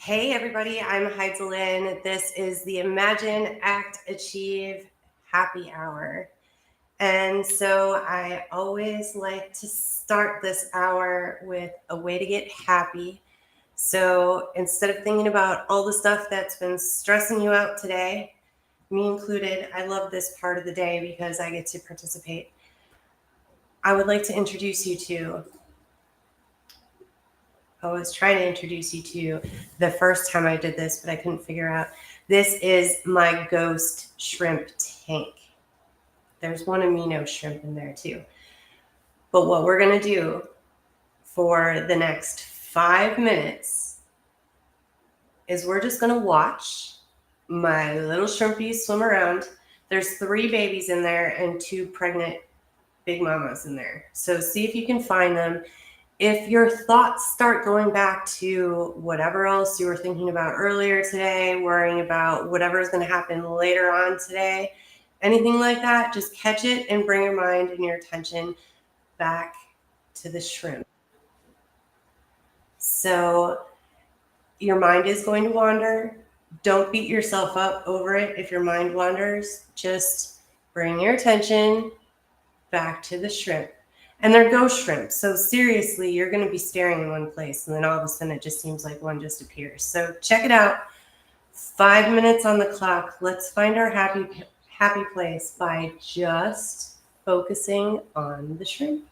Hey everybody, I'm Heidelin. This is the Imagine, Act, Achieve Happy Hour. And so I always like to start this hour with a way to get happy. So instead of thinking about all the stuff that's been stressing you out today, me included, I love this part of the day because I get to participate. I would like to introduce you to I was trying to introduce you to the first time I did this, but I couldn't figure out. This is my ghost shrimp tank. There's one amino shrimp in there too. But what we're going to do for the next 5 minutes is we're just going to watch my little shrimpies swim around. There's 3 babies in there and 2 pregnant big mamas in there. So see if you can find them. If your thoughts start going back to whatever else you were thinking about earlier today, worrying about whatever is going to happen later on today, anything like that, just catch it and bring your mind and your attention back to the shrimp. So your mind is going to wander. Don't beat yourself up over it if your mind wanders. Just bring your attention back to the shrimp. And they're ghost shrimp. So seriously, you're going to be staring in one place and then all of a sudden it just seems like one just appears. So check it out. 5 minutes on the clock. Let's find our happy place by just focusing on the shrimp.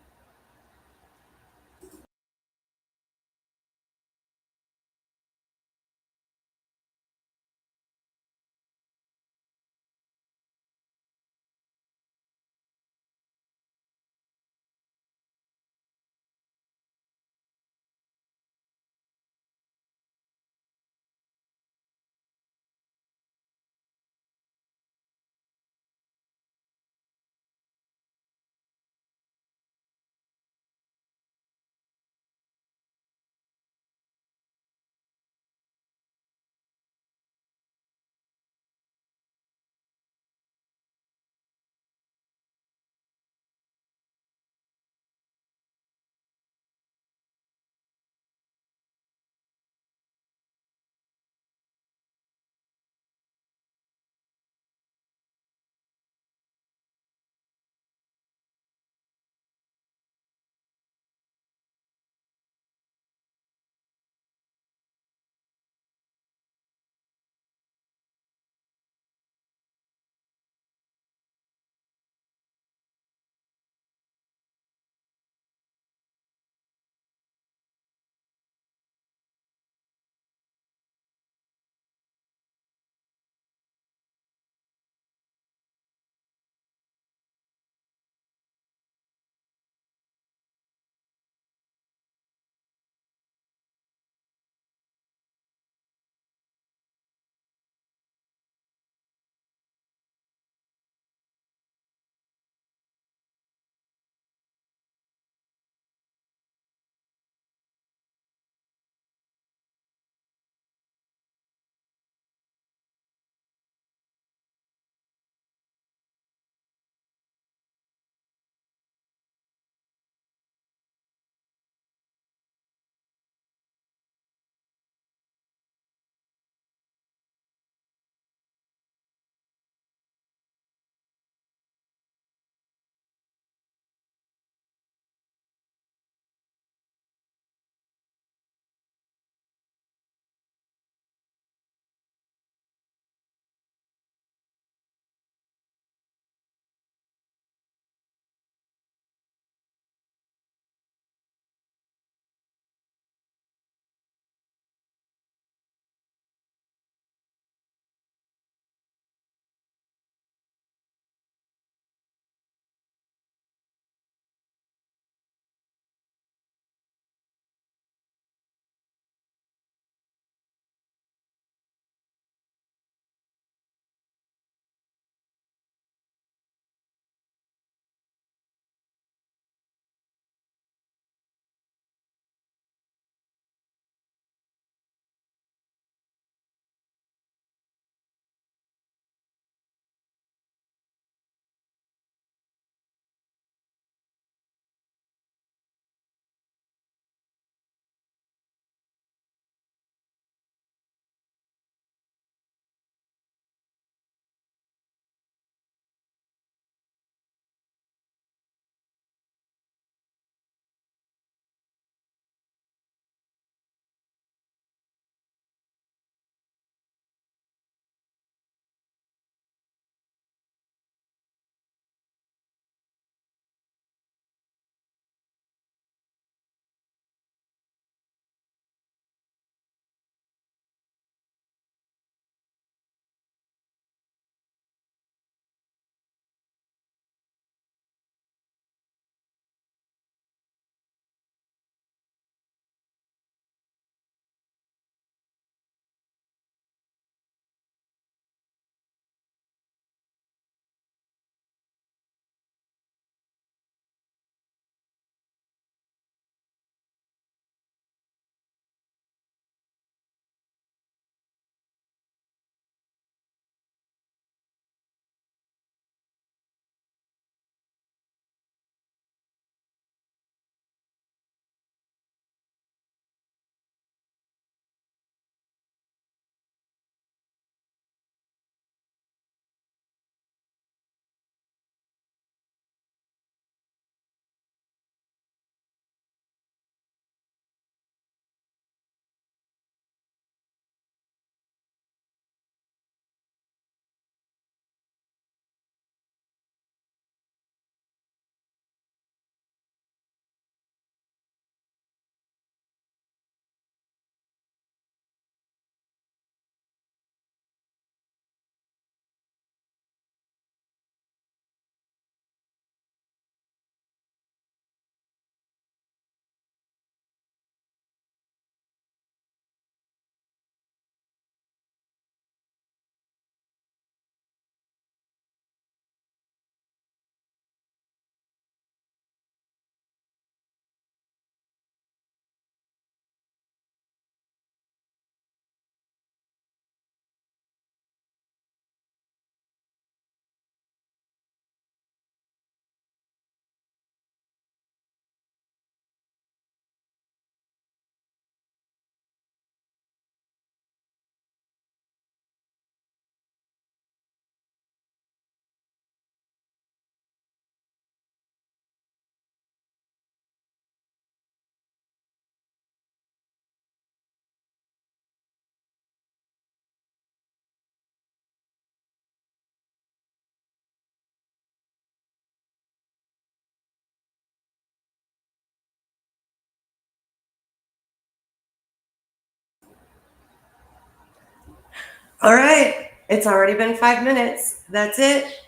All right. It's already been 5 minutes. That's it.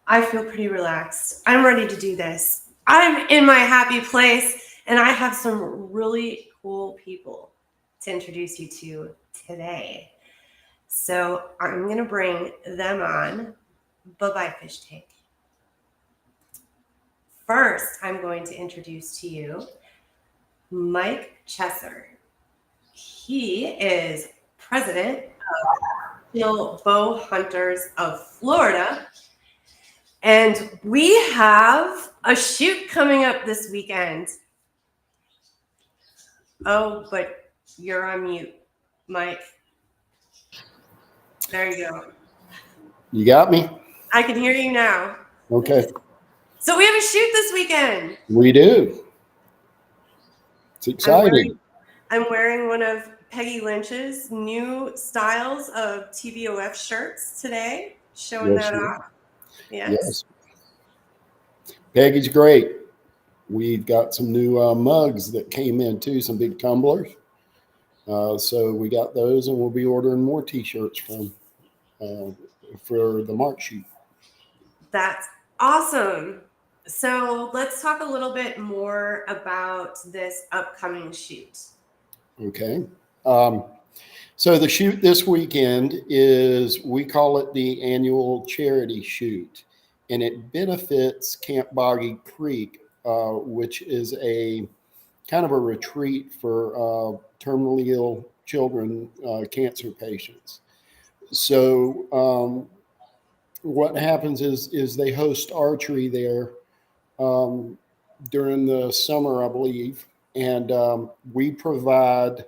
I feel pretty relaxed. I'm ready to do this. I'm in my happy place, and I have some really cool people to introduce you to today. So I'm going to bring them on. Bye bye, fish tank. First, I'm going to introduce to you Mike Chesser. He is president of Bow Hunters of Florida. And we have a shoot coming up this weekend. Oh, but you're on mute, Mike. There you go. You got me? I can hear you now. Okay. So we have a shoot this weekend. We do. It's I'm exciting. wearing one of Peggy Lynch's new styles of TBOF shirts today, showing Yes, that sir. off. Yes. Yes. Peggy's great. We've got some new mugs that came in too, some big tumblers. So we got those, and we'll be ordering more T-shirts from uh, for the March shoot. That's awesome. So let's talk a little bit more about this upcoming shoot. Okay. So the shoot this weekend is, we call it the annual charity shoot, and it benefits Camp Boggy Creek, which is a kind of a retreat for terminally ill children, cancer patients. So what happens is they host archery there um, during the summer, I believe, and we provide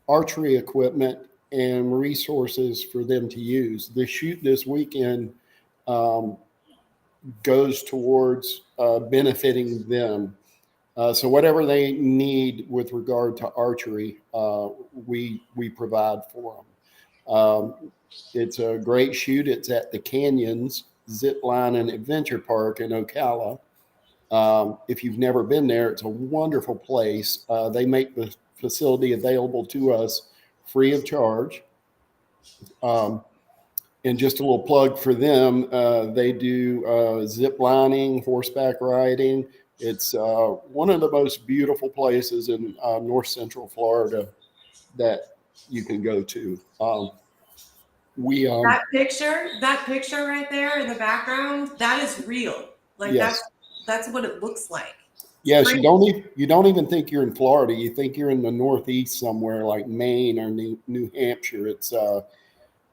archery equipment and resources for them to use. The shoot this weekend um, goes towards benefiting them. So whatever they need with regard to archery, we provide for them. It's a great shoot. It's at the Canyons Zip Line and Adventure Park in Ocala. If you've never been there, it's a wonderful place. They make the facility available to us free of charge. Um, and just a little plug for them, they do zip lining, horseback riding. It's one of the most beautiful places in north central Florida that you can go to. We That picture right there in the background, that is real. Like Yes. that's what it looks like. It's Yes, pretty. you don't even think you're in Florida. You think you're in the Northeast somewhere like Maine or New Hampshire. It's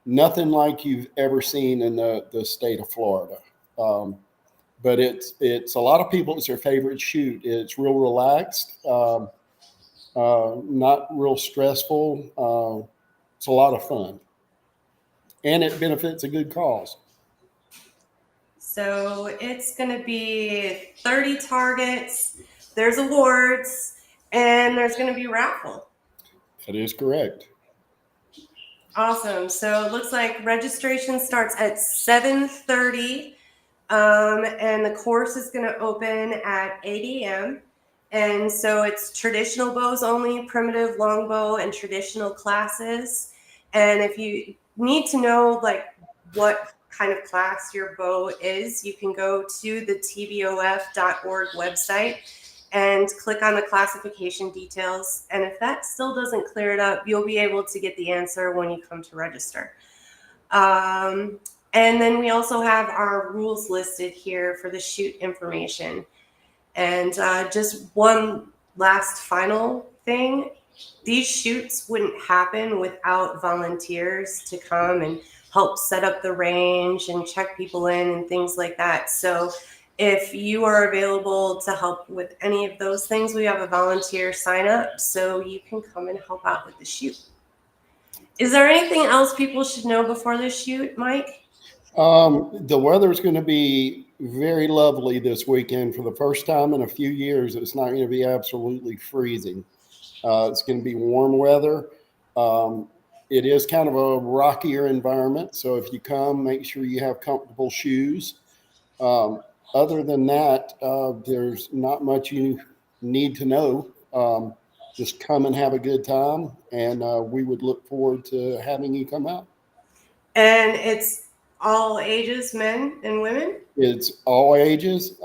nothing like you've ever seen in the state of Florida. Um, but it's a lot of people. It's their favorite shoot. It's real relaxed, not real stressful. It's a lot of fun, and it benefits a good cause. So it's going to be 30 targets. There's awards, and there's going to be a raffle. That is correct. Awesome. So it looks like registration starts at 7:30, and the course is going to open at 8 a.m. And so it's traditional bows only, primitive longbow, and traditional classes. And if you need to know like what kind of class your bow is, you can go to the tbof.org website and click on the classification details. And if that still doesn't clear it up, you'll be able to get the answer when you come to register. And then we also have our rules listed here for the shoot information. And just one last final thing. These shoots wouldn't happen without volunteers to come and help set up the range and check people in and things like that. So if you are available to help with any of those things, we have a volunteer sign up so you can come and help out with the shoot. Is there anything else people should know before the shoot, Mike? The weather is going to be very lovely this weekend. For the first time in a few years, it's not going to be absolutely freezing. It's going to be warm weather. Um, it is kind of a rockier environment, so if you come, make sure you have comfortable shoes. Um, Other than that, there's not much you need to know. Just come and have a good time, and we would look forward to having you come out. And it's all ages, men and women? It's all ages.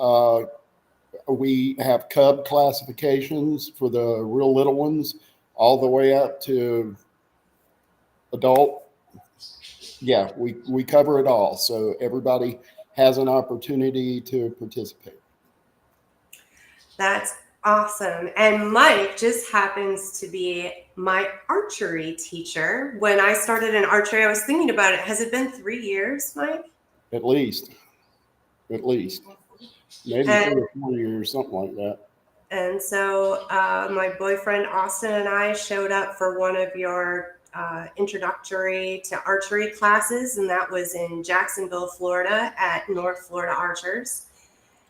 We have cub classifications for the real little ones, all the way up to adult. Yeah, we cover it all. So everybody has an opportunity to participate. That's awesome. And Mike just happens to be my archery teacher. When I started in archery, I was thinking about it. Has it been 3 years, Mike? At least, at least. Maybe And 3 or 4 years, something like that. so my boyfriend Austin and I showed up for one of your introductory to archery classes, and that was in Jacksonville, Florida at North Florida Archers.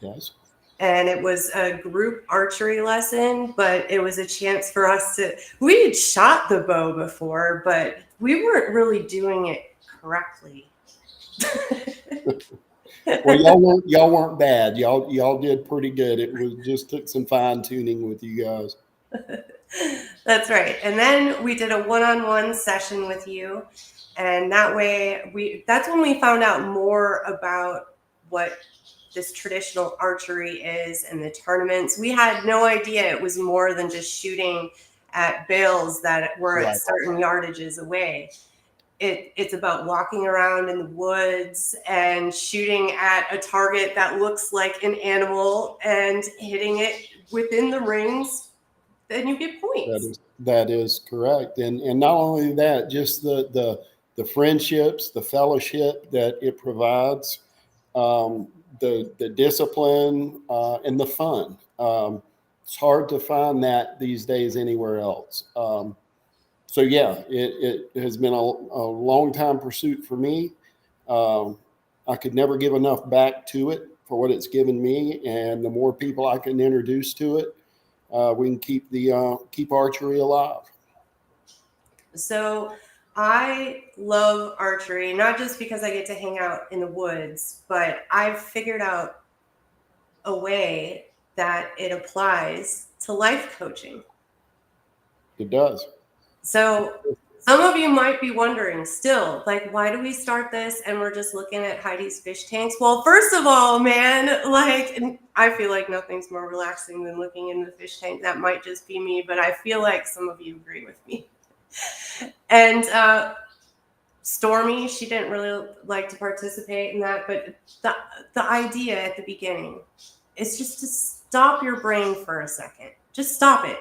Yes. And it was a group archery lesson, but it was a chance for us we had shot the bow before, but we weren't really doing it correctly. Well, y'all weren't bad. Y'all did pretty good. It was just took some fine tuning with you guys. That's right. And then we did a one-on-one session with you, and that's when we found out more about what this traditional archery is and the tournaments. We had no idea it was more than just shooting at bales that were at Right. certain yardages away. It's about walking around in the woods and shooting at a target that looks like an animal and hitting it within the rings, then you get points. That is correct. And not only that, just the friendships, the fellowship that it provides, the discipline, and the fun. It's hard to find that these days anywhere else. So yeah, it has been a long time pursuit for me. I could never give enough back to it for what it's given me, and the more people I can introduce to it, we can keep archery alive. So I love archery, not just because I get to hang out in the woods, but I've figured out a way that it applies to life coaching. It does. So some of you might be wondering still, like, why do we start this and we're just looking at Heidi's fish tanks? Well, first of all, man, like, I feel like nothing's more relaxing than looking in the fish tank. That might just be me, but I feel like some of you agree with me. And Stormy, she didn't really like to participate in that, but the idea at the beginning is just to stop your brain for a second. Just stop it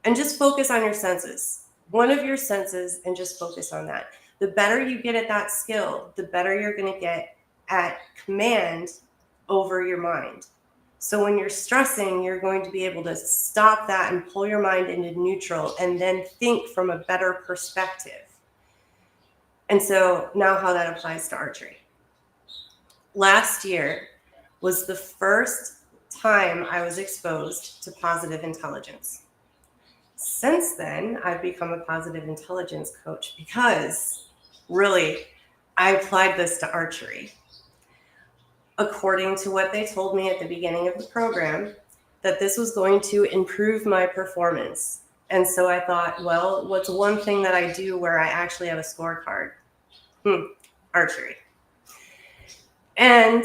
and just focus on your senses. One of your senses, and just focus on that. The better you get at that skill, the better you're going to get at command over your mind. So when you're stressing, you're going to be able to stop that and pull your mind into neutral and then think from a better perspective. And so now how that applies to archery. Last year was the first time I was exposed to positive intelligence. Since then, I've become a positive intelligence coach because really, I applied this to archery. According to what they told me at the beginning of the program, that this was going to improve my performance. And so I thought, well, what's one thing that I do where I actually have a scorecard? Archery. And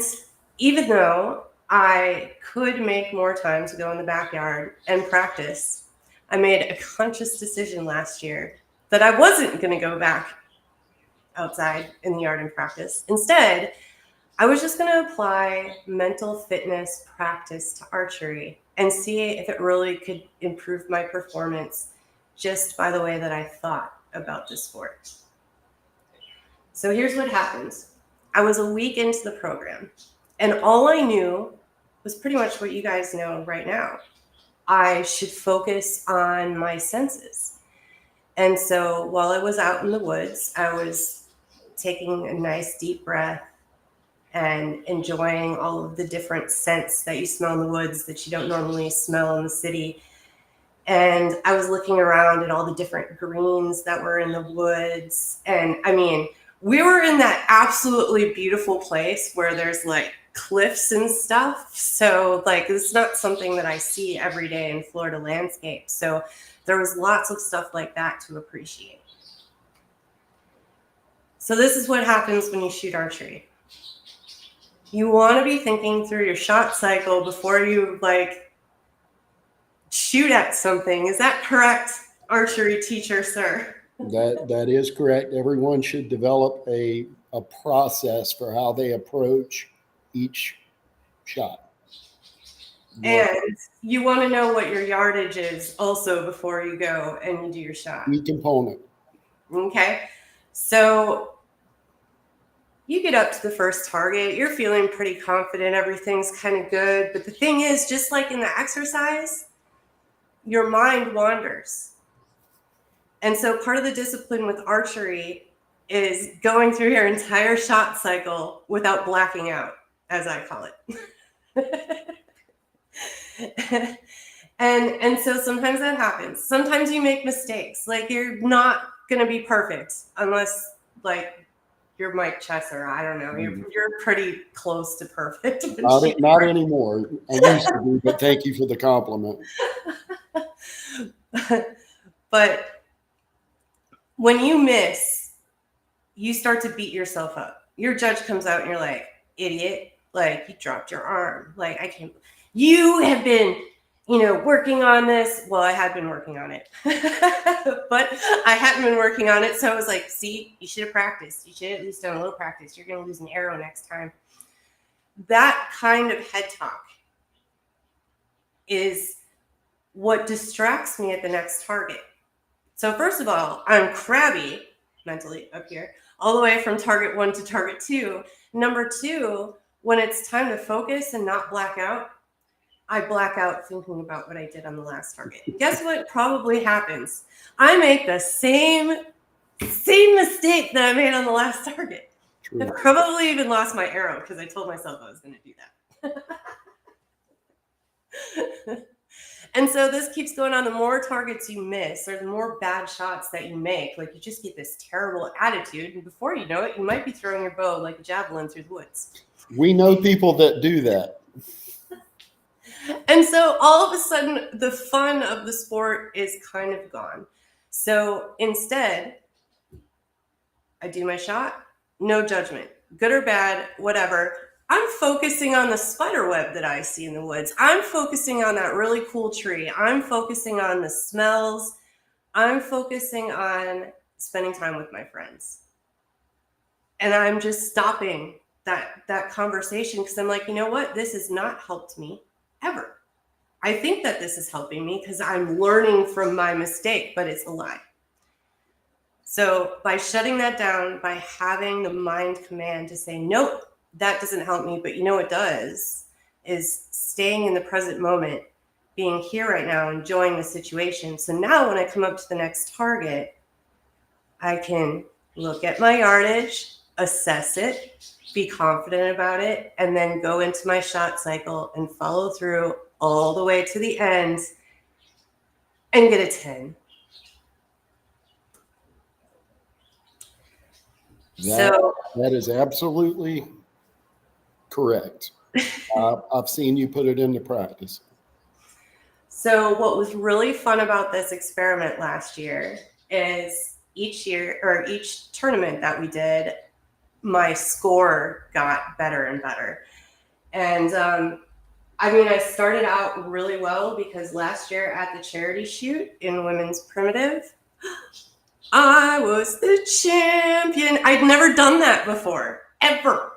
even though I could make more time to go in the backyard and practice, I made a conscious decision last year that I wasn't going to go back outside in the yard and practice. Instead, I was just going to apply mental fitness practice to archery and see if it really could improve my performance just by the way that I thought about the sport. So here's what happened. I was a week into the program, and all I knew was pretty much what you guys know right now. I should focus on my senses. And so while I was out in the woods, I was taking a nice deep breath and enjoying all of the different scents that you smell in the woods that you don't normally smell in the city. And I was looking around at all the different greens that were in the woods. And I mean, we were in that absolutely beautiful place where there's like cliffs and stuff. So like, it's not something that I see every day in Florida landscape. So there was lots of stuff like that to appreciate. So this is what happens when you shoot archery. You want to be thinking through your shot cycle before you like shoot at something. Is that correct, archery teacher, sir? That is correct. Everyone should develop a process for how they approach each shot. And you want to know what your yardage is also before you go and you do your shot. Key component. Okay. So you get up to the first target, you're feeling pretty confident, everything's kind of good. But the thing is, just like in the exercise, your mind wanders. And so part of the discipline with archery is going through your entire shot cycle without blacking out, as I call it. and so sometimes that happens. Sometimes you make mistakes. Like you're not going to be perfect unless like you're Mike Chesser. I don't know. You're pretty close to perfect. Not anymore. I used to be, but thank you for the compliment. But when you miss, you start to beat yourself up. Your judge comes out and you're like, idiot, like you dropped your arm. Like I can't, you have been, working on this. Well, I had been working on it, but I hadn't been working on it. So I was like, see, you should have practiced. You should have at least done a little practice. You're going to lose an arrow next time. That kind of head talk is what distracts me at the next target. So first of all, I'm crabby mentally up here, all the way from target 1 to target 2. Number 2, when it's time to focus and not black out, I black out thinking about what I did on the last target. Guess what probably happens? I make the same mistake that I made on the last target. True. I probably even lost my arrow because I told myself I was going to do that. And so this keeps going on. The more targets you miss or the more bad shots that you make, like you just get this terrible attitude. And before you know it, you might be throwing your bow like a javelin through the woods. We know people that do that. And so all of a sudden, the fun of the sport is kind of gone. So instead, I do my shot, no judgment, good or bad, whatever. I'm focusing on the spider web that I see in the woods. I'm focusing on that really cool tree. I'm focusing on the smells. I'm focusing on spending time with my friends. And I'm just stopping that conversation because I'm like, you know what? This has not helped me ever. I think that this is helping me because I'm learning from my mistake, but it's a lie. So by shutting that down, by having the mind command to say, nope, that doesn't help me, but you know what does is staying in the present moment, being here right now, enjoying the situation. So now when I come up to the next target, I can look at my yardage, assess it, be confident about it, and then go into my shot cycle and follow through all the way to the end and get a 10. That is absolutely correct. I've seen you put it into practice. So what was really fun about this experiment last year is each tournament that we did, my score got better and better. And I started out really well because last year at the charity shoot in women's primitive, I was the champion. I'd never done that before, ever.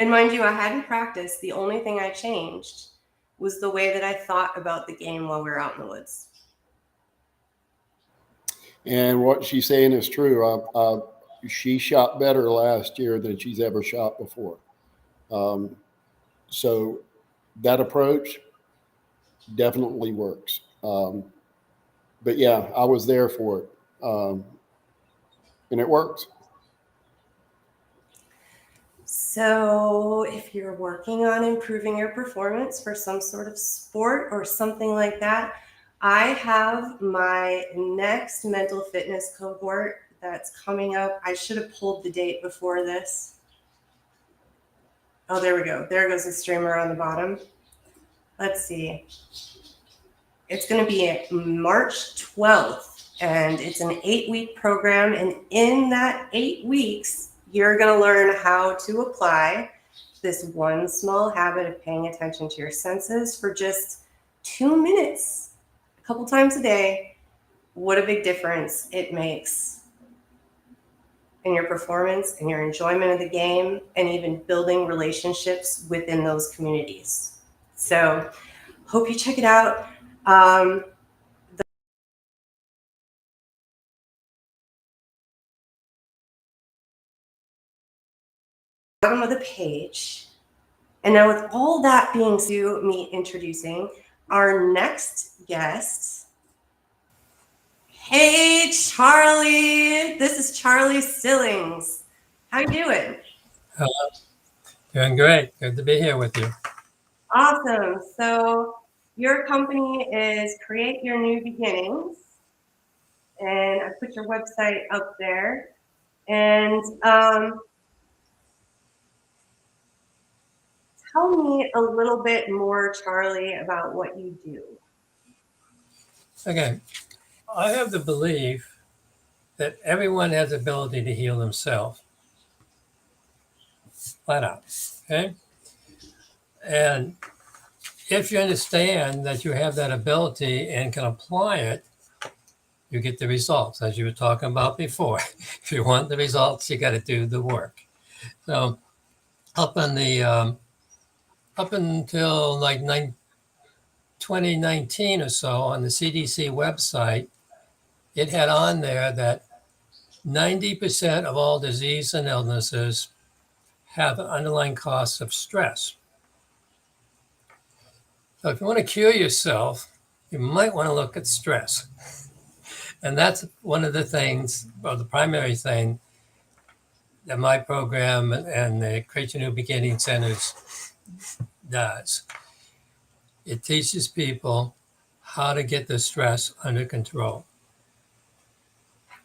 And mind you, I hadn't practiced. The only thing I changed was the way that I thought about the game while we were out in the woods. And what she's saying is true. She shot better last year than she's ever shot before. So that approach definitely works. But yeah, I was there for it. And it works. So if you're working on improving your performance for some sort of sport or something like that, I have my next mental fitness cohort that's coming up. I should have pulled the date before this. Oh, there we go. There goes the streamer on the bottom. Let's see. It's going to be March 12th And it's an 8-week program. And in that 8 weeks, you're going to learn how to apply this one small habit of paying attention to your senses for just 2 minutes, a couple times a day. What a big difference it makes in your performance and your enjoyment of the game, and even building relationships within those communities. So hope you check it out. Bottom of the page. And now with all that being to me introducing our next guest. Hey, Charlie. This is Charlie Stillings. How you doing? Hello. Doing great. Good to be here with you. Awesome. So your company is Create Your New Beginnings. And I put your website up there. And tell me a little bit more, Charlie, about what you do. Okay. I have the belief that everyone has the ability to heal themselves. Flat out. Okay. And if you understand that you have that ability and can apply it, you get the results, as you were talking about before. If you want the results, you got to do the work. So up until like 2019 or so on the CDC website, it had on there that 90% of all disease and illnesses have an underlying cause of stress. So if you want to cure yourself, you might want to look at stress. And that's one of the things, or the primary thing, that my program and the Create Your New Beginning Centers does. It teaches people how to get the stress under control.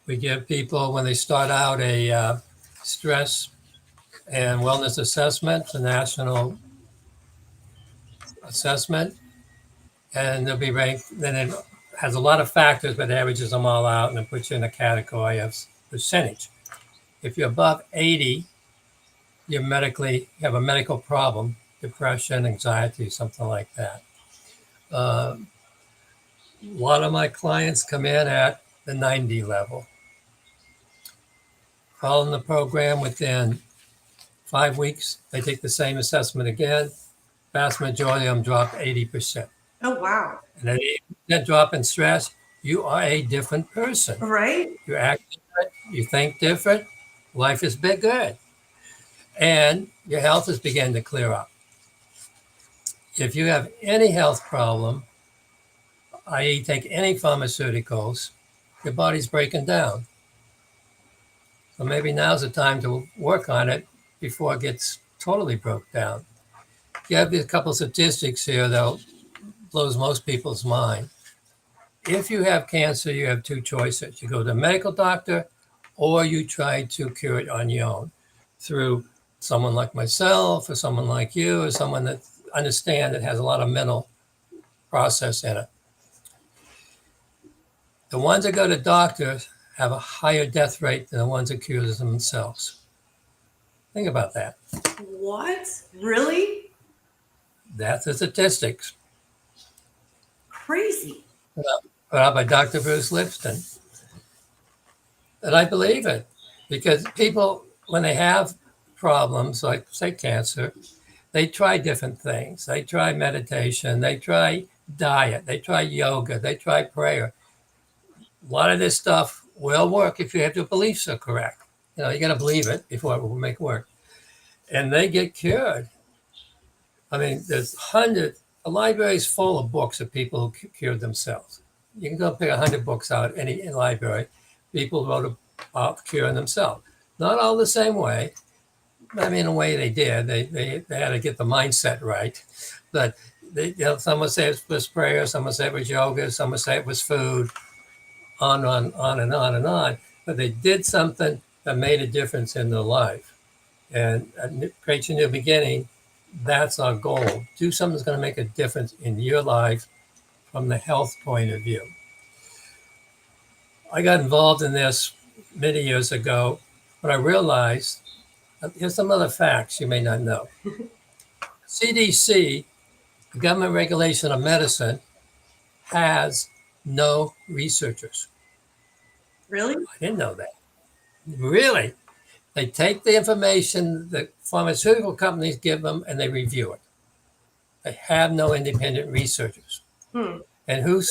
We give people, when they start out, a stress and wellness assessment, the national assessment, and they'll be ranked. Then it has a lot of factors, but averages them all out and it puts you in a category of percentage. If you're above 80, you have a medical problem, depression, anxiety, something like that. A lot of my clients come in at the 90 level. Following the program, within 5 weeks, they take the same assessment again. Vast majority of them drop 80%. Oh, wow. And that drop in stress, you are a different person. Right? You act different, you think different, life is good. And your health is beginning to clear up. If you have any health problem, i.e., take any pharmaceuticals, your body's breaking down. So maybe now's the time to work on it before it gets totally broke down. You have a couple statistics here that blows most people's mind. If you have cancer, you have two choices. You go to a medical doctor, or you try to cure it on your own through someone like myself, or someone like you, or someone that understands it has a lot of mental process in it. The ones that go to doctors have a higher death rate than the ones that cure themselves. Think about that. What? Really? That's the statistics. Crazy. Put out by Dr. Bruce Lipton. And I believe it because people, when they have problems like, say, cancer, they try different things. They try meditation, they try diet, they try yoga, they try prayer. A lot of this stuff will work if you have your beliefs are correct. You got to believe it before it will make work. And they get cured. I mean, there's hundreds. A library is full of books of people who cured themselves. You can go pick 100 books out any library. People wrote about curing themselves. Not all the same way. I mean, in a way they did. They had to get the mindset right. But some would say it was prayer, some would say it was yoga, some would say it was food, on and on. But they did something that made a difference in their life. And Create Your New Beginning, that's our goal. Do something that's going to make a difference in your life from the health point of view. I got involved in this many years ago when I realized, here's some other facts you may not know. CDC, the government regulation of medicine, has no researchers. Really? I didn't know that. Really? They take the information that pharmaceutical companies give them and they review it. They have no independent researchers. Hmm. And who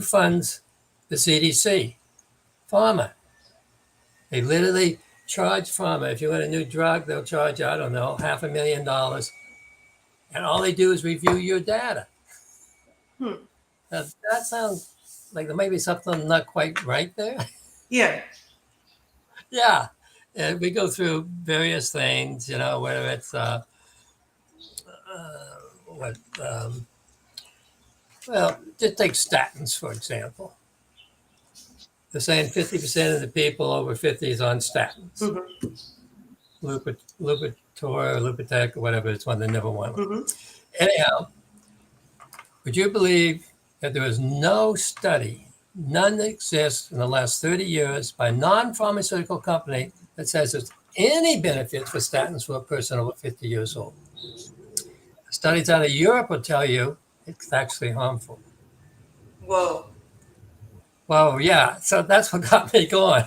funds the CDC? Pharma. They literally charge pharma. If you want a new drug, they'll charge, I don't know, $500,000. And all they do is review your data. Hmm. Now, that sounds like there may be something not quite right there. Yeah. Yeah. And we go through various things, whether it's what, well, just take statins, for example. They're saying 50% of the people over 50 is on statins. Mm-hmm. Lipitor, Lipitech, or whatever, it's one they never want. Mm-hmm. Anyhow, would you believe that there is no study, none that exists in the last 30 years by a non-pharmaceutical company that says there's any benefits for statins for a person over 50 years old? Studies out of Europe will tell you it's actually harmful. Whoa. Well, yeah, so that's what got me going.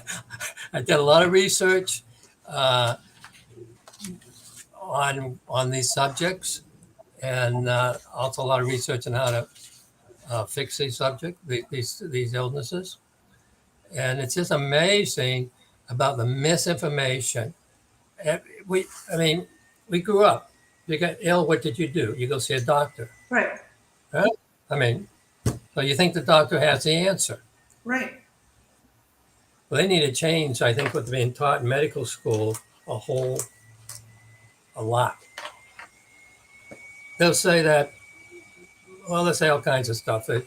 I did a lot of research on these subjects, and also a lot of research on how to fix these illnesses. And it's just amazing about the misinformation. We grew up. You got ill, what did you do? You go see a doctor. Right. Right? So you think the doctor has the answer. Right. Well, they need to change, I think, what's being taught in medical school a lot. They'll say that, well, they'll say all kinds of stuff. They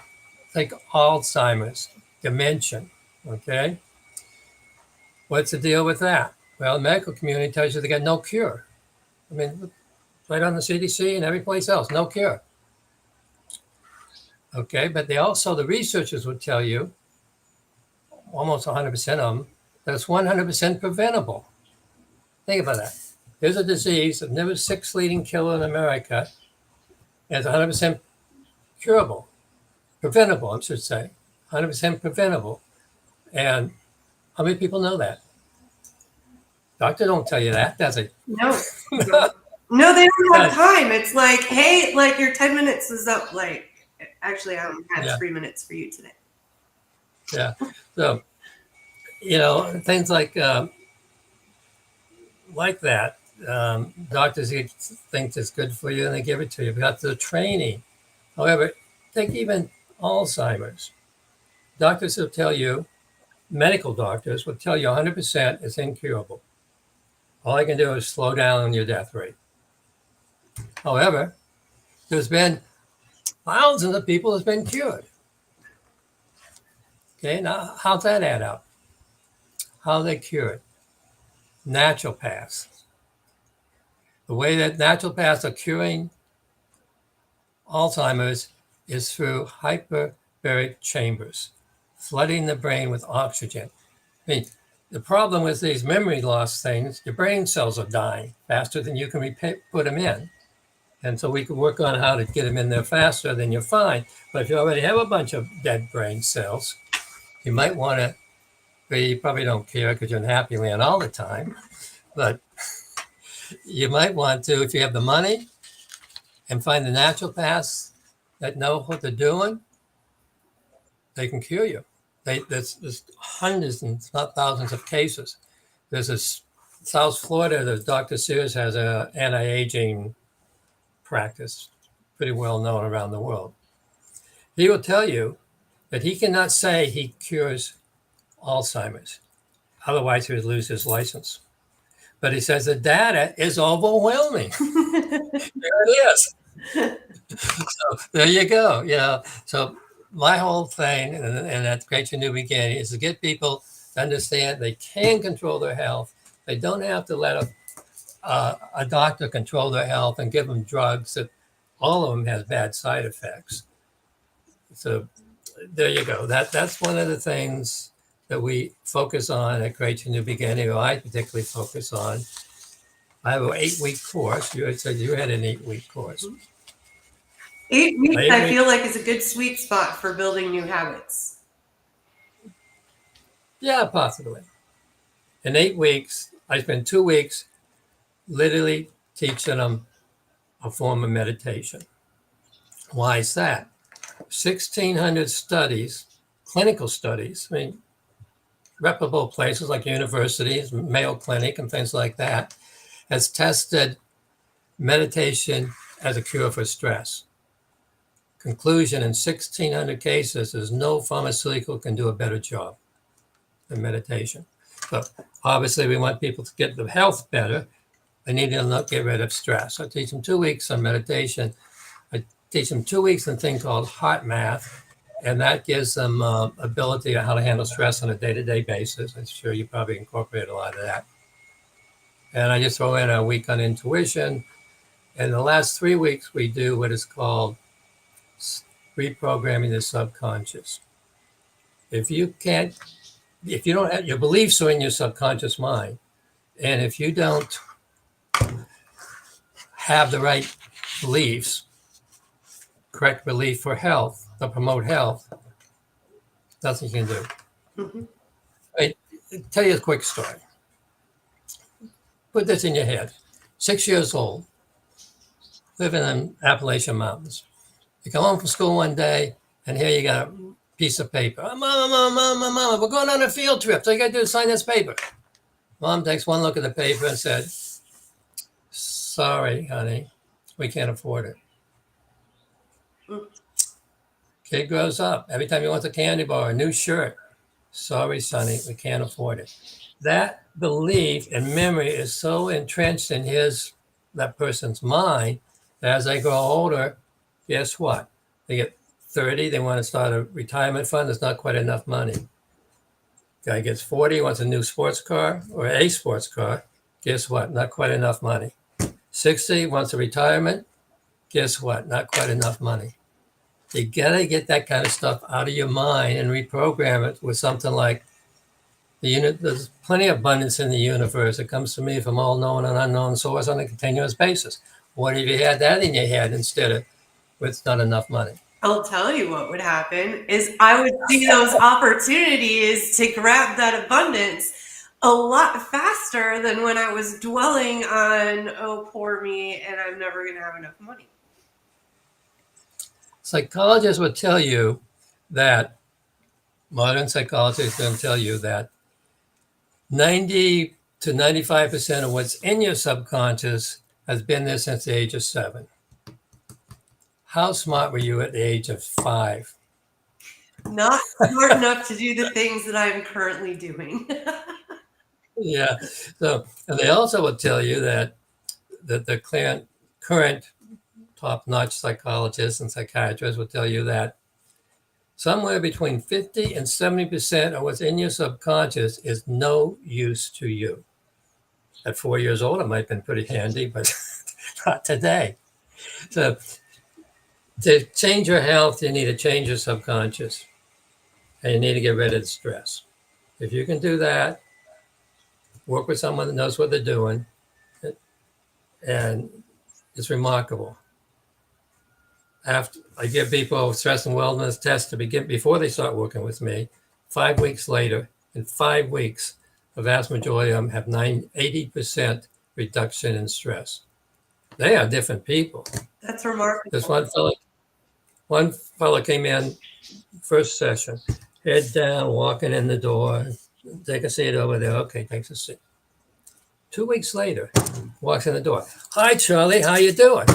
think Alzheimer's, dementia, okay? What's the deal with that? Well, the medical community tells you they got no cure. Right on the CDC and every place else, no cure. Okay, but the researchers would tell you, almost 100% of them, that it's 100% preventable. Think about that. There's a disease, the number 6 leading killer in America, and it's 100% curable, preventable, I should say, 100% preventable. And how many people know that? Doctor don't tell you that, does he? No. No, they don't have time. It's like, hey, like your 10 minutes is up. Like, actually, I only had 3 minutes for you today. Yeah. So, things like that. Doctors think it's good for you and they give it to you. We've got the training. However, take even Alzheimer's. Doctors will tell you, medical doctors will tell you 100% is incurable. All I can do is slow down your death rate. However, there's been thousands of people that's been cured. Okay, now how's that add up? How are they cured? Naturopaths. The way that naturopaths are curing Alzheimer's is through hyperbaric chambers, flooding the brain with oxygen. The problem with these memory loss things, your brain cells are dying faster than you can put them in. And so we can work on how to get them in there faster, then you're fine. But if you already have a bunch of dead brain cells, you might want to, you probably don't care because you're in happy land all the time, but you might want to, if you have the money, and find the naturopaths that know what they're doing, they can cure you. There's hundreds and not thousands of cases. There's this South Florida, the Dr. Sears has an anti-aging practice, pretty well known around the world. He will tell you that he cannot say he cures Alzheimer's. Otherwise, he would lose his license. But he says the data is overwhelming. There it is. So there you go. So my whole thing, and that's Create Your New Beginning, is to get people to understand they can control their health. They don't have to let a doctor control their health and give them drugs that all of them has bad side effects. So there you go. That's one of the things that we focus on at Create Your New Beginning, or I particularly focus on. I have an 8-week course. You had said you had an 8-week course. 8 weeks, 8 I weeks. feel like, is a good sweet spot for building new habits. Yeah, possibly. In 8 weeks, I spent 2 weeks literally teaching them a form of meditation. Why is that? 1,600 studies, clinical studies, I mean, reputable places like universities, Mayo Clinic, and things like that, has tested meditation as a cure for stress. Conclusion, in 1,600 cases, is no pharmaceutical can do a better job than meditation. So obviously we want people to get their health better. They need to not get rid of stress. I teach them 2 weeks on meditation. I teach them 2 weeks in a thing called heart math, and that gives them ability on how to handle stress on a day-to-day basis. I'm sure you probably incorporate a lot of that. And I just throw in a week on intuition. And the last 3 weeks, we do what is called reprogramming the subconscious. If you don't have, your beliefs are in your subconscious mind. And if you don't have the right beliefs, correct belief for health, to promote health, nothing you can do. Mhm. I tell you a quick story. Put this in your head. 6 years old, living in Appalachian Mountains. You come home from school one day, and here you got a piece of paper. Oh, Mama, we're going on a field trip. So you got to do is sign this paper. Mom takes one look at the paper and said, sorry, honey, we can't afford it. Mm. Kid grows up. Every time he wants a candy bar, a new shirt. Sorry, Sonny, we can't afford it. That belief and memory is so entrenched in that person's mind that as they grow older, guess what? They get 30, they want to start a retirement fund. There's not quite enough money. Guy gets 40, wants a new sports car or a sports car. Guess what? Not quite enough money. 60, wants a retirement. Guess what? Not quite enough money. You gotta get that kind of stuff out of your mind and reprogram it with something like there's plenty of abundance in the universe. It comes to me from all known and unknown source on a continuous basis. What if you had that in your head instead of with not enough money? I'll tell you what would happen is I would see those opportunities to grab that abundance a lot faster than when I was dwelling on, oh, poor me, and I'm never going to have enough money. Psychologists would tell you that, modern psychologists will tell you that 90 to 95% of what's in your subconscious has been there since the age of 7. How smart were you at the age of 5? Not smart enough to do the things that I'm currently doing. Yeah. So, and they also will tell you that the current top-notch psychologists and psychiatrists will tell you that somewhere between 50 and 70% of what's in your subconscious is no use to you. At 4 years old, it might have been pretty handy, but not today. So to change your health, you need to change your subconscious, and you need to get rid of the stress. If you can do that, work with someone that knows what they're doing, and it's remarkable. After I give people stress and wellness tests to begin before they start working with me, 5 weeks later, in 5 weeks, the vast majority of them have 80% reduction in stress. They are different people. That's remarkable. This one fellow came in first session, head down, walking in the door, take a seat over there. Okay, takes a seat. 2 weeks later, walks in the door. Hi, Charlie, how you doing?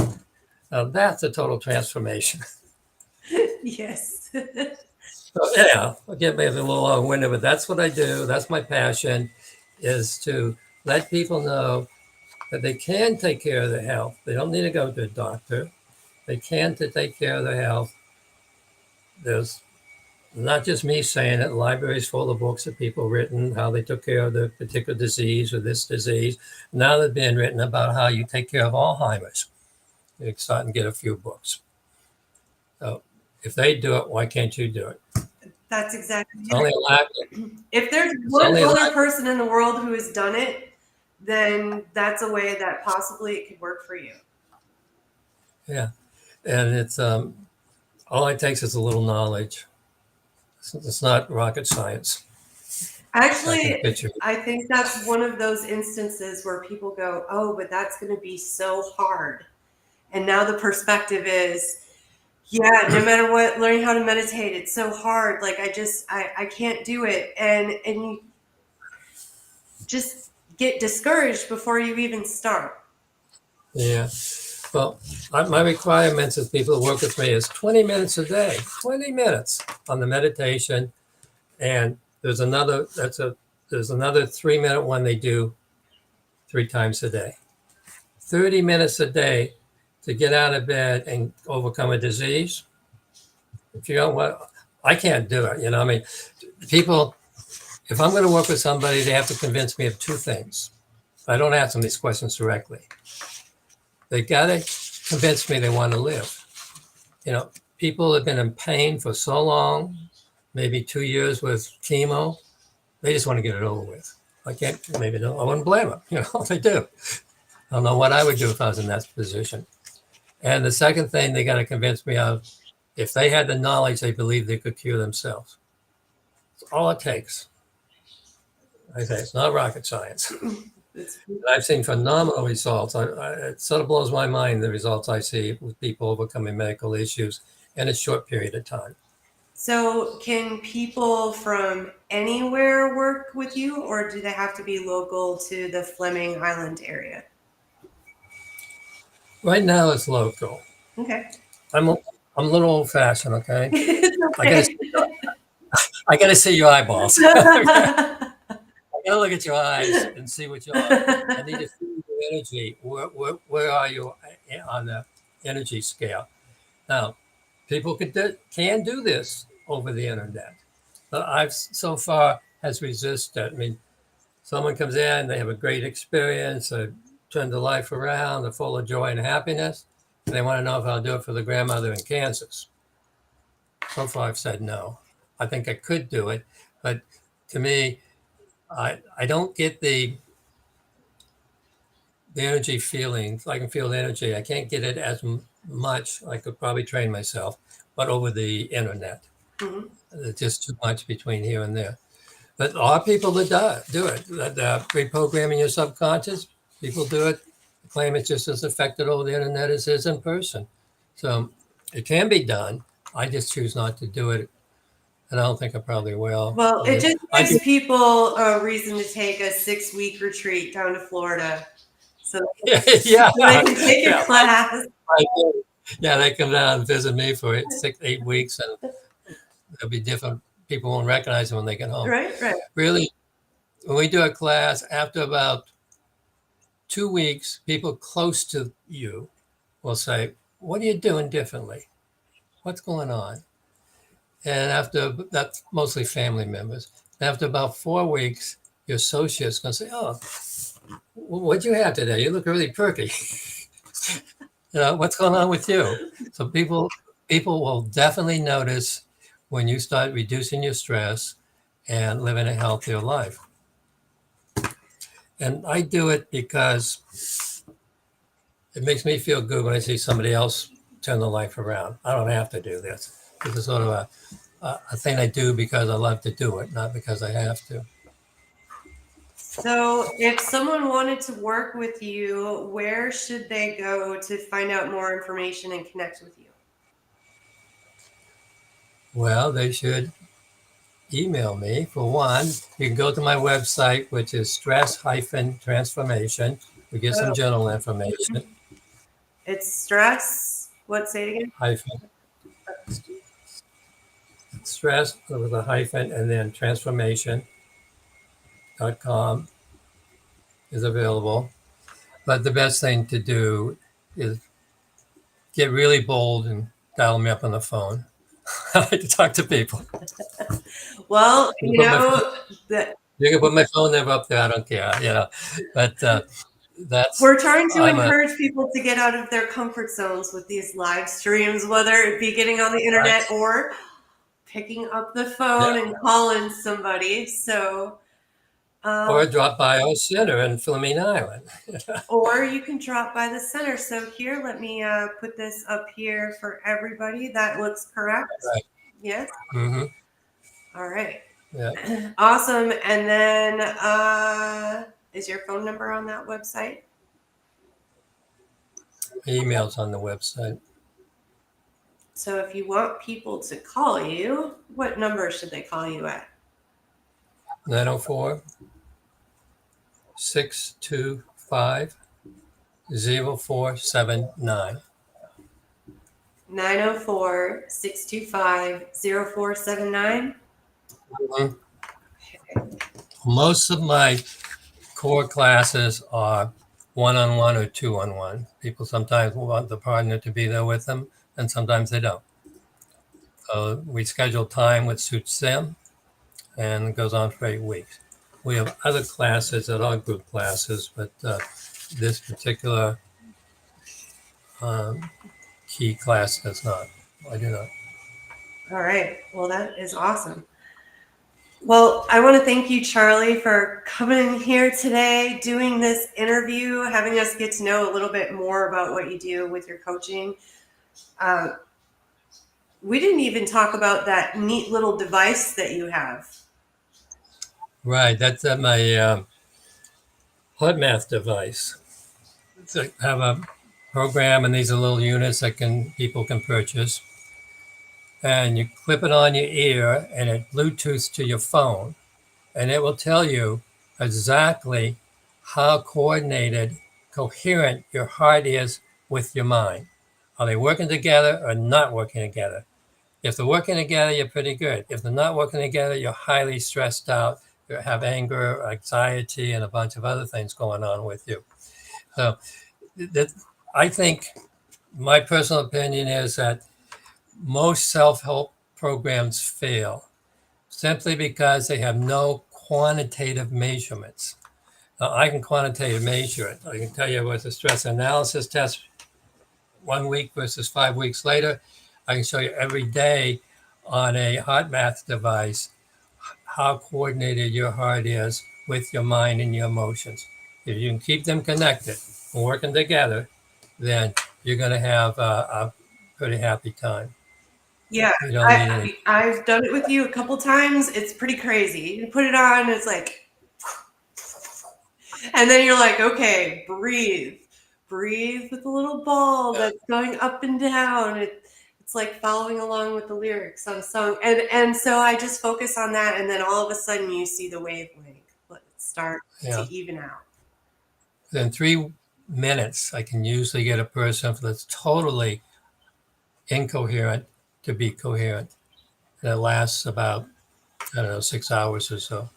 Now that's a total transformation. Yes. So yeah, again, maybe a little long-winded, but that's what I do. That's my passion, is to let people know that they can take care of their health. They don't need to go to a doctor. They can to take care of their health. There's not just me saying it. The library's full of books that people written, how they took care of the particular disease or this disease. Now they're being written about how you take care of Alzheimer's. You're starting to get a few books. So if they do it, why can't you do it? That's exactly It's it. only a lack. If there's It's one only a other lack. person in the world who has done it, then that's a way that possibly it could work for you. Yeah, and it's all it takes is a little knowledge. It's not rocket science. I can Actually, picture. I think that's one of those instances where people go, "Oh, but that's going to be so hard." And now the perspective is, yeah, no matter what, learning how to meditate, it's so hard. Like I can't do it. And you just get discouraged before you even start. Yeah. Well, my requirements as people who work with me is 20 minutes a day, 20 minutes on the meditation. And there's another 3-minute one they do 3 times a day. 30 minutes a day to get out of bed and overcome a disease. If you don't want, I can't do it. I mean, people, if I'm going to work with somebody, they have to convince me of 2 things. I don't ask them these questions directly. They got to convince me they want to live. People have been in pain for so long, maybe 2 years with chemo. They just want to get it over with. I wouldn't blame them. They do. I don't know what I would do if I was in that position. And the second thing they got to convince me of, if they had the knowledge, they believe they could cure themselves. It's all it takes. I say it's not rocket science. I've seen phenomenal results. It sort of blows my mind, the results I see with people overcoming medical issues in a short period of time. So, can people from anywhere work with you, or do they have to be local to the Fleming Island area? Right now, it's local. Okay. I'm a little old fashioned. Okay, It's I gotta see your eyeballs. okay. I gotta look at your eyes and see what you are. I need to feel your energy. Where are you on the energy scale? Now, people can do this over the internet, but I've so far has resisted. I mean, someone comes in, they have a great experience, they turn their life around, they're full of joy and happiness, and they want to know if I'll do it for the grandmother in Kansas. So far, I've said no. I think I could do it, but to me, I don't get the energy feelings. I can feel the energy. I can't get it as much. I could probably train myself, but over the internet, there's just too much between here and there. But there are people that do it. Reprogramming your subconscious, people do it. Claim it's just as effective over the internet as it is in person. So it can be done. I just choose not to do it, and I don't think I probably will. Well, it just gives people a reason to take a 6-week retreat down to Florida, so yeah, they can take a class. Yeah, they come down and visit me for 6-8 weeks, and there'll be different. People won't recognize them when they get home. Right. Really, when we do a class, after about 2 weeks, people close to you will say, "What are you doing differently? What's going on?" And that's mostly family members. After about 4 weeks, your associate's going to say, "Oh, what'd you have today? You look really perky." What's going on with you? So people will definitely notice when you start reducing your stress and living a healthier life. And I do it because it makes me feel good when I see somebody else turn their life around. I don't have to do this. It's sort of a thing I do because I love to do it, not because I have to. So, if someone wanted to work with you, where should they go to find out more information and connect with you? Well, they should email me for one. You can go to my website, which is stress-transformation. We get some general information. It's stress. What? Say it again. Hyphen. Stress with a hyphen and then transformation.com is available. But the best thing to do is get really bold and dial me up on the phone. I like to talk to people. Well, You can put my phone number up there. I don't care. But that's. We're trying to encourage people to get out of their comfort zones with these live streams, whether it be getting on the internet or picking up the phone and calling somebody. So, Or drop by our center in Fleming Island. or you can drop by the center. So here, let me put this up here for everybody. That looks correct. Right. Yes. Mm-hmm. All right. Yeah. Awesome. And then is your phone number on that website? Emails on the website. So if you want people to call you, what number should they call you at? 904 625 0479. 904 625 0479. Most of my core classes are one-on-one or two-on-one. People sometimes want the partner to be there with them, and sometimes they don't. So we schedule time which suits them, and it goes on for 8 weeks. We have other classes that are group classes, but this particular key class does not. I do not. All right. Well, that is awesome. Well, I want to thank you, Charlie, for coming in here today, doing this interview, having us get to know a little bit more about what you do with your coaching. We didn't even talk about that neat little device that you have. Right, that's my hot math device. So I have a program, and these are little units that people can purchase. And you clip it on your ear, and it Bluetooths to your phone, and it will tell you exactly how coordinated, coherent your heart is with your mind. Are they working together or not working together? If they're working together, you're pretty good. If they're not working together, you're highly stressed out. You have anger, anxiety, and a bunch of other things going on with you. So I think my personal opinion is that most self-help programs fail simply because they have no quantitative measurements. Now, I can quantitative measure it. I can tell you with a stress analysis test 1 week versus 5 weeks later. I can show you every day on a heart math device how coordinated your heart is with your mind and your emotions. If you can keep them connected and working together, then you're going to have a pretty happy time. Yeah, You don't need any. I've done it with you a couple times. It's pretty crazy. You put it on, it's like, and then you're like, okay, breathe with the little ball that's going up and down. It's like following along with the lyrics on a song, and so I just focus on that, and then all of a sudden you see the wavelength start to even out. In 3 minutes, I can usually get a person that's totally incoherent to be coherent. And it lasts about, 6 hours or so.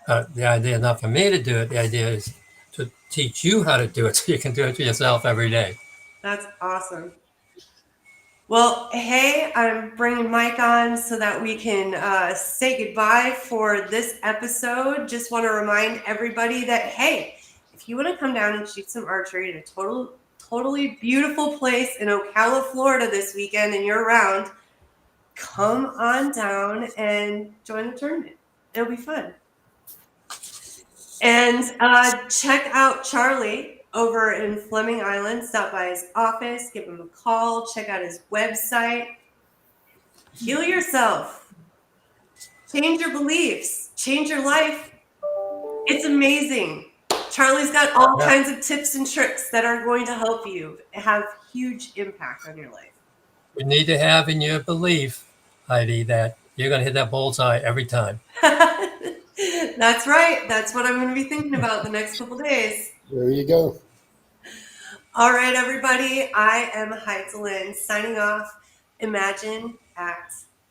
The idea is not for me to do it. The idea is to teach you how to do it so you can do it yourself every day. That's awesome. Well, hey, I'm bringing Mike on so that we can say goodbye for this episode. Just want to remind everybody that, hey, if you want to come down and shoot some archery at a totally beautiful place in Ocala, Florida this weekend and you're around, come on down and join the tournament. It'll be fun. And check out Charlie over in Fleming Island. Stop by his office, give him a call, check out his website. Heal yourself. Change your beliefs. Change your life. It's amazing. Charlie's got all kinds of tips and tricks that are going to help you have huge impact on your life. You need to have in your belief, Heidi, that you're going to hit that bullseye every time. That's right. That's what I'm going to be thinking about the next couple days. There you go. All right, everybody. I am Heidi Lynn signing off. Imagine, act,